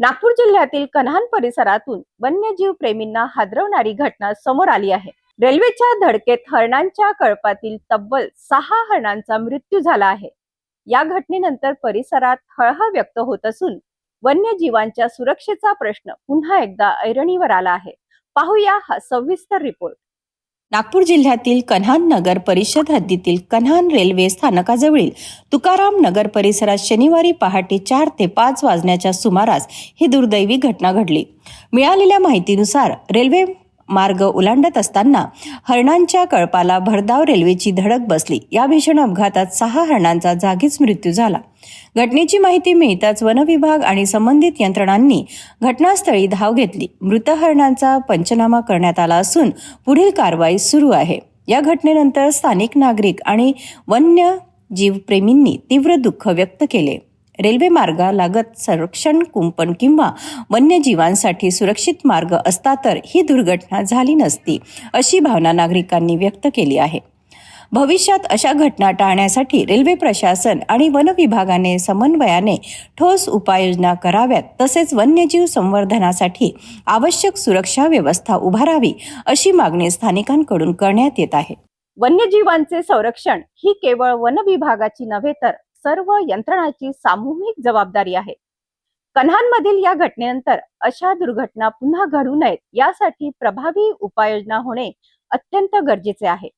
नागपूर जिल्ह्यातील कन्हान परिसरातून वन्यजीव प्रेमींना हादरवणारी घटना समोर आली आहे। रेल्वेच्या धडकेत हरणांच्या कळपातील तब्बल 6 हरणांचा मृत्यू झाला आहे। या घटनेनंतर परिसरात हळहळ व्यक्त होत असून वन्यजीवांच्या सुरक्षेचा प्रश्न पुन्हा एकदा ऐरणीवर आला आहे। पाहूया हा सविस्तर रिपोर्ट। नागपूर जिल्ह्यातील कन्हान नगर परिषद हद्दीतील कन्हान रेल्वे स्थानकाजवळील तुकाराम नगर परिसरात शनिवारी पहाटे 4 ते 5 वाजण्याच्या सुमारास ही दुर्दैवी घटना घडली। मिळालेल्या माहितीनुसार रेल्वे मार्ग ओलांडत असताना हरणांच्या कळपाला भरधाव रेल्वेची धडक बसली। या भीषण अपघातात 6 हरणांचा जागीच मृत्यू झाला। घटनेची माहिती मिळताच वन विभाग आणि संबंधित यंत्रणांनी घटनास्थळी धाव घेतली। मृत हरणांचा पंचनामा करण्यात आला असून पुढील कारवाई सुरू आहे। या घटनेनंतर स्थानिक नागरिक आणि वन्यजीव प्रेमींनी तीव्र दुःख व्यक्त केले। रेल्वे मार्गालगत संरक्षण कुंपण किंवा वन्यजीवांसाठी सुरक्षित मार्ग असता तर ही दुर्घटना झाली नसती, अशी भावना नागरिकांनी व्यक्त केली आहे। भविष्यात अशा घटना टाळण्यासाठी रेल्वे प्रशासन आणि वन विभागाने समन्वयाने ठोस उपाययोजना कराव्यात, तसेच वन्यजीव संवर्धनासाठी आवश्यक सुरक्षा व्यवस्था उभारावी, अशी मागणी स्थानिकांकडून करण्यात येत आहे। वन्यजीवांचे संरक्षण ही केवळ वन विभागाची नव्हे तर सर्व यंत्रणांची सामूहिक जबाबदारी आहे। कन्हानमधील या घटनेनंतर अशा दुर्घटना पुन्हा घडू नयेत यासाठी प्रभावी उपाययोजना होणे अत्यंत गरजेचे आहे।